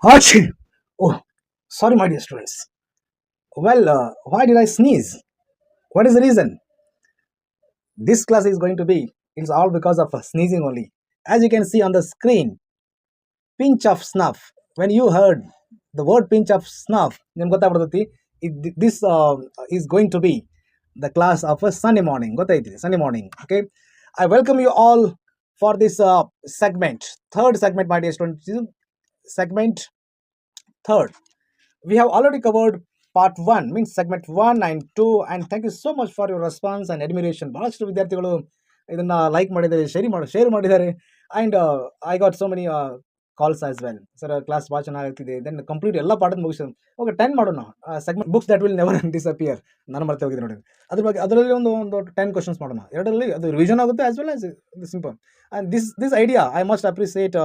Achoo! Oh, sorry, my dear students. Well, why did I sneeze? What is the reason? This class is going to be, it's all because of sneezing only. As you can see on the screen, pinch of snuff. When you heard the word pinch of snuff, ನಿಮ್ಗೆ ಗೊತ್ತಾಗ್ಬಿಡ್ತೈತಿ this is going to be the class of a Sunday morning. ಗೊತ್ತೈತಿ Sunday morning. Okay, I welcome you all for this segment, third segment, my dear students. Segment third. We have already covered part 1, means segment 1 and 2, and thank you so much for your response and admiration. ಬಹಳಷ್ಟು ವಿದ್ಯಾರ್ಥಿಗಳು ಇದನ್ನ like ಮಾಡಿದ್ದಾರೆ, share ಮಾಡಿದ್ದಾರೆ, and I got so many calls as well. Sir class ಭಾಳ ಚೆನ್ನಾಗ್ತಿದೆ, then complete ಎಲ್ಲ ಪಾಠದ ಮುಗಿಸಿದ್ರು. Okay, 10 ಮಾಡೋಣ segment books that will never disappear. ನಾನು ಮರ್ತೆ ಹೋಗಿದ್ದೆ ನೋಡಿ. ಅದ್ರ ಬಗ್ಗೆ ಅದರಲ್ಲಿ ಒಂದು 10 ಕ್ವಶನ್ಸ್ ಮಾಡೋಣ. ಎರಡರಲ್ಲಿ ಅದು ರಿವಿಷನ್ ಆಗುತ್ತೆ as well as simple. And this idea I must appreciate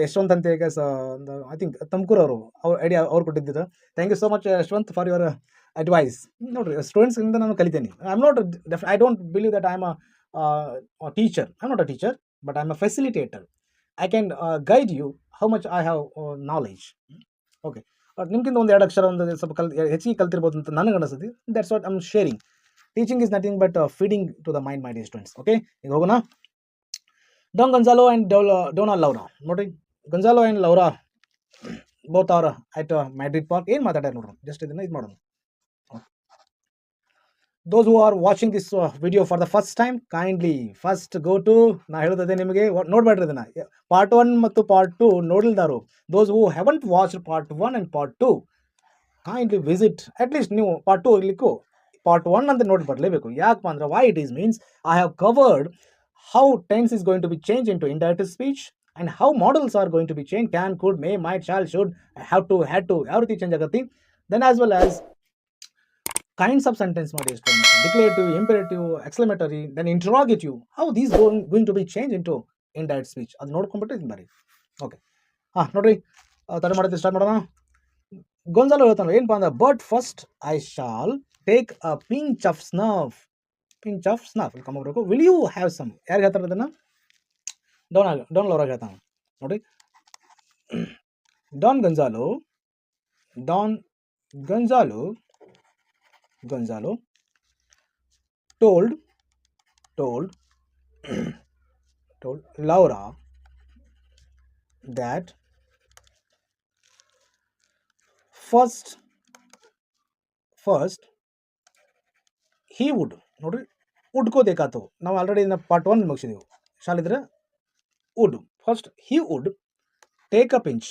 Yashwant ಅಂತ ಈಗ ಐ ಥಿಂಕ್ ತುಮಕೂರು ಅವ್ರ ಐಡಿಯಾ ಅವ್ರು ಕೊಟ್ಟಿದ್ದು. Thank you so much Yashwant for your advice. ನೋಡ್ರಿ, ಸ್ಟೂಡೆಂಟ್ಸಿಂದ ನಾನು ಕಲಿತೇನೆ. I don't believe that I am a teacher. I am not a teacher, but I am a facilitator. I can guide you how much I have knowledge. Okay, ನಿಮ್ಗಿಂತ ಒಂದು ಎರಡು ಅಕ್ಷರ ಒಂದು ಸ್ವಲ್ಪ ಹೆಚ್ಚಿಗೆ ಕಲ್ತಿರ್ಬೋದು ಅಂತ ನನಗೆ ಅನಿಸ್ತದೆ. That's what I am sharing. Teaching is nothing but feeding to the mind, my dear students. Okay, ಈಗ ಹೋಗೋಣ. Don Gonzalo and Donna Laura. ನೋಡ್ರಿ, Gonzalo and Laura both are at Madrid Park. ಏನು ಮಾತಾಡ್ಯಾರ ನೋಡ್ರಿ, ಜಸ್ಟ್ ಇದನ್ನ ಇದು ಮಾಡೋಣ. Those who are watching this video for the first time, kindly first go to, ನಾ ಹೇಳೋದೇ ನಿಮಗೆ, ನೋಡ್ಬೇಡ್ರಿ ಇದನ್ನ. ಪಾರ್ಟ್ 1 ಮತ್ತು part 2 ನೋಡಿಲ್ದಾರು, those who haven't watched part 1 and part 2, kindly visit. at least ನೀವು ಪಾರ್ಟ್ 2 ಇರ್ಲಿಕ್ಕೂ ಪಾರ್ಟ್ 1 ಅಂತ ನೋಡಿ ಬರಲೇಬೇಕು. ಯಾಕಪ್ಪ ಅಂದ್ರೆ, why it is means I have covered how tense is going to be changed into indirect speech and how models are going to be changed. Can, could, may, might, shall, should, have to, had to, ಯಾವ ರೀತಿ change ಆಗತ್ತೆ. Then as well as kinds of sentence, my dear students, declarative, imperative, exclamatory, then interrogative, how these going to be changed into indirect speech. ಅದು ನೋಡ್ಕೊಂಡ್ಬಿಟ್ಟು ಇದು ಬರೀ. Okay, ನೋಡ್ರಿ, ತಡ ಮಾಡೋದು start ಮಾಡೋಣ. ಗೊಂಜಾಲೋ ಹೇಳ್ತಾನೆ ಏನಪ್ಪ ಅಂದ್ರೆ, but first I shall take a pinch of snuff. Pinch of snuff ಇಲ್ಲಿ ಕಂಬಬೇಕು. Will you have some? ಯಾರಿಗೆ ಹೇಳ್ತಾರೆ ಅದನ್ನು? ಡಾನ್ ಲೋರಾಗ ಹೇಳ್ತಾನೆ ನೋಡಿ. Don Gonzalo told Laura that first he would. ನೋಡ್ರಿ, ಉಡ್ಕೋದೇಕಾತು. ನಾವು ಆಲ್ರೆಡಿ ಪಾರ್ಟ್ 1 ಮುಗಿಸಿದೆವು. ಶಾಲಿದ್ರೆ would. First he would take a pinch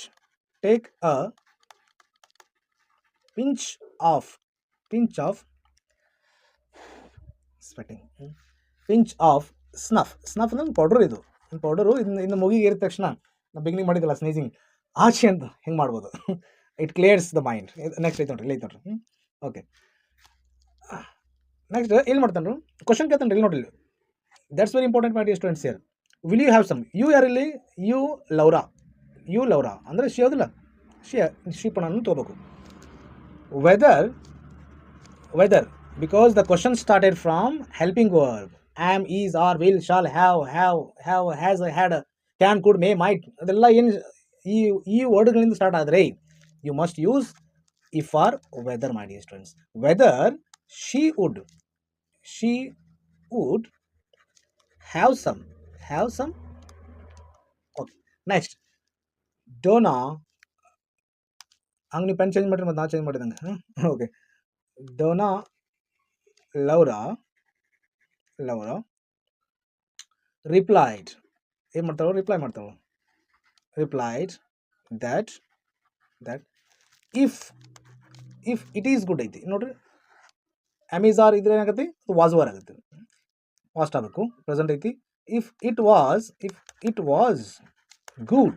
of sweating. pinch of snuff ಅಂದ್ರೆ ಪೌಡರ್. ಇದು ಪೌಡರು ಇನ್ನು ಮುಗಿಗೆ ಏರಿದ ತಕ್ಷಣ ನಾವು ಬಿಗಿನಿಂಗ್ ಮಾಡಿದ್ದಲ್ಲ ಸ್ನೇಜಿಂಗ್, ಆಚೆ ಅಂತ ಹಿಂಗೆ ಮಾಡ್ಬೋದು. It clears the mind. Next ಐತೆ ನೋಡ್ರಿ, ಇಲ್ಲಿ ಐತೆ ನೋಡ್ರಿ. ಓಕೆ, ನೆಕ್ಸ್ಟ್ ಏನು ಮಾಡ್ತಾನೆ, ಕ್ವಶನ್ ಕೇಳ್ತಾನೆ ಇಲ್ಲಿ ನೋಡ್ರಿ. That's very important my dear students here. Will you have some? You ಯಾರಲ್ಲಿ? ಯು ಲೌರಾ ಅಂದರೆ ಶಿ ಯಾವುದಿಲ್ಲ, ಶಿ ಪಣವನ್ನು ತೊಗೋಬೇಕು. Whether because the question started from helping verb. am, is, are, will, shall, have, has, had, can, could, may, might, ಅದೆಲ್ಲ ಏನು ಈ ವರ್ಡ್ಗಳಿಂದ start ಆದರೆ you must use if or whether, my dear students. Whether she would have some. Okay, next Donna, ಹಂಗೆ ನೀವು pen change ಮಾಡಿರಿ, ಮತ್ತು ನಾ ಚೇಂಜ್ ಮಾಡಿದಂಗೆ. Okay, Donna Laura replied. ಏನು ಮಾಡ್ತಾಳು? Replied that if it is good ಐತಿ ನೋಡ್ರಿ. ಅಮೆಜಾರ್ ಇದ್ರೆ ಏನಾಗತ್ತೆ, ವಾಸ್ ವರ್ ಆಗುತ್ತೆ. ಫಾಸ್ಟ್ ಆಗಬೇಕು, ಪ್ರೆಸೆಂಟ್ ಐತಿ. if it was good.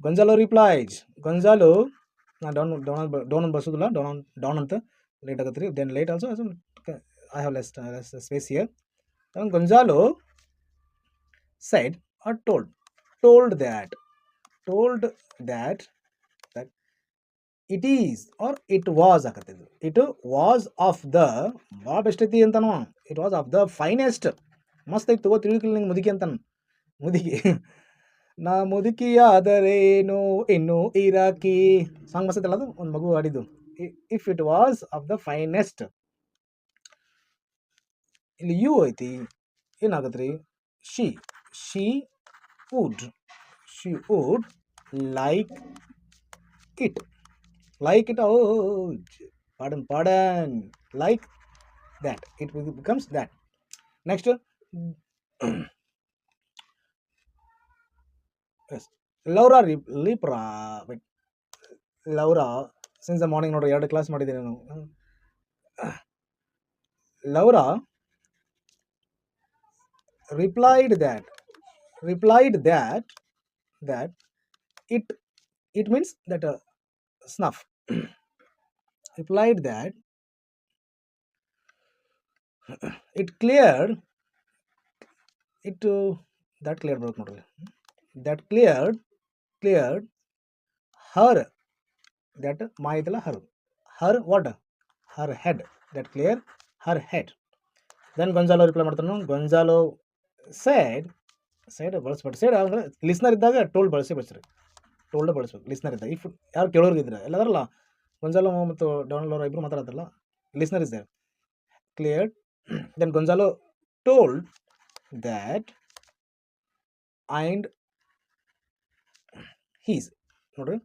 Gonzalo replied. Gonzalo, ನಾ ಡೌನ್ ಬರ್ಸೋದಿಲ್ಲ, ಡೌನ್ ಅಂತ ಲೇಟ್ ಆಗತ್ತೆ ರೀ. Then late also I have less space here. Gonzalo said or told that it is or it was ಆಗತ್ತೆ. it was of the, ಭಾಳ best ಐತಿ ಅಂತಾನು. it was of the finest. ಮಸ್ತ್ ಐತಿ ತಗೋ, ತಿಳಿಕಲಿ ನಿಂಗೆ ಮುದುಕಿ ಅಂತಾನು. ಮುದುಕಿ ನಾ ಮುದುಕಿಯಾದರೇನು ಇನ್ನು ಇರಾಕಿ ಸಾಂಗ್ ಮಸ್ತಲ್ಲ ಅದು ಒಂದು ಮಗು ಹಾಡಿದ್ದು. If it was of the finest. ಇಲ್ಲಿ ಯು ಐತಿ ಏನಾಗತ್ರಿ she she would like it oh pardon like that it becomes that. Next yes Laura Lipra wait Laura since the morning ನೋಡ್ರಿ 2 ಕ್ಲಾಸ್ ಮಾಡಿದ್ದೀನಿ ನಾನು. Laura replied that it means that snuff. Replied that it cleared it that cleared broke ನೋಡ್ರಿ that cleared her that my idala her what her head that cleared her head. Then Gonzalo reply ಮಾಡ್ತಾನು. Gonzalo said ಬಳಸ್ಬೇಡಿ. said ಅಂದ್ರೆ listener ಇದ್ದಾಗ told ಬಳಸ್ರಿ. Told ಬಳಸ್ಬೇಕು listener ಇದ್ದಾಗ. If ಯಾರು ಕೇಳೋರ್ಗಿದ್ರೆ ಎಲ್ಲದಾರಲ್ಲ ಗೊಂಜಾಲೋ ಮತ್ತು ಡೊನಾಲ್ಡ್ ಅವರು ಇಬ್ಬರು ಮಾತಾಡ್ತಾರಲ್ಲ listener is there. Cleared then Gonzalo told that and he's ನೋಡ್ರಿ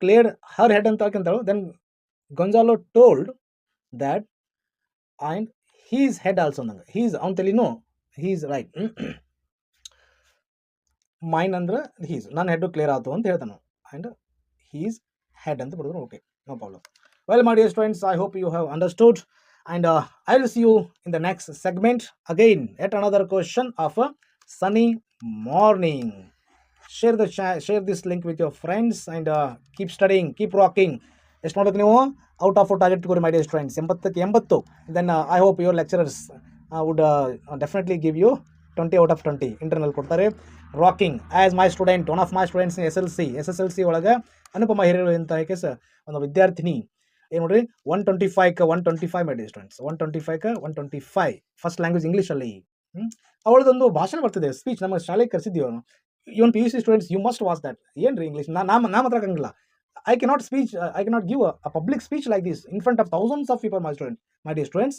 ಕ್ಲಿಯರ್ಡ್ ಹರ್ ಹೆಡ್ ಅಂತ ಹಾಕಂತಾಳು. Then Gonzalo told that and he's head also ಅಂದಂಗೆ. ಹೀಸ್ ಅವ್ನ ತಲೆನೂ ಹೀಸ್ ರೈಟ್ ಮೈನ್ ಅಂದ್ರೆ ಹೀಸ್ ನನ್ನ ಹೆಡ್ಡು ಕ್ಲಿಯರ್ ಆಯ್ತು ಅಂತ ಹೇಳ್ತಾನು. ಆ್ಯಂಡ್ ಹೀಸ್ ಹೆಡ್ ಅಂತ ಬರೋದು. Okay, no problem. Well, my dear students, I hope you have understood, and I will see you in the next segment again. Yet another question of a sunny morning. Share this link with your friends and keep studying, keep rocking. ಎಷ್ಟು ನೋಡೋಕೆ ನೀವು out of target ಕೊಡಿ my dear students. 80ಕ್ಕೆ 80. Then I hope your lecturers would definitely give you 20 out of 20 internal ಕೊಡ್ತಾರೆ. Rocking as my student, one of my students S L C ಒಳಗೆ ಅನುಪಮ ಹಿರಿಯರು ಅಂತ case ಒಂದು ವಿದ್ಯಾರ್ಥಿನಿ ಏನು ನೋಡ್ರಿ 125ಕ್ಕೆ 125 ಮೈ ಡಿಯರ್ ಸ್ಟೂಡೆಂಟ್ಸ್. 125ಕ್ಕೆ 125 ಫಸ್ಟ್ ಲ್ಯಾಂಗ್ವೇಜ್ ಇಂಗ್ಲೀಷಲ್ಲಿ. ಅವಳದೊಂದು ಭಾಷಣ ಬರ್ತಿದೆ, ಸ್ಪೀಚ್. ನಮ್ಮ ಶಾಲೆಗೆ ಕರೆಸಿದ್ದೀವಿ ಅವನು. Even PUC students you must watch that. ಏನು ರೀ ಇಂಗ್ಲೀಷ್ ನಾ ಮಾತ್ರ ಆಗಂಗಿಲ್ಲ. I cannot give a public speech like this in front of thousands of people, my dear students.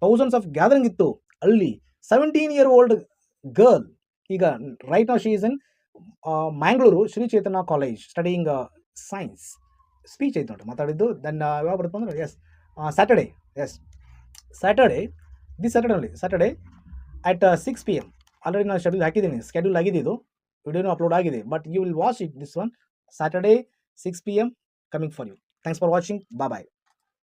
Thousands of gathering ittu alli 17-year-old girl ಈಗ right now she is in Mangaluru Sri Chaitanya College studying science. Speech ಐತೆ ನೋಡ್ರಿ ಮಾತಾಡಿದ್ದು. Then ಯಾವಾಗ ಬರುತ್ತೆ ಅಂದ್ರೆ Saturday Saturday at 6 PM already ನಾನು schedule ಆಗಿದೆ, ಇದು ವಿಡಿಯೋನು ಅಪ್ಲೋಡ್ ಆಗಿದೆ. But you will watch it this one Saturday 6 PM coming for you. Thanks for watching. Bye bye.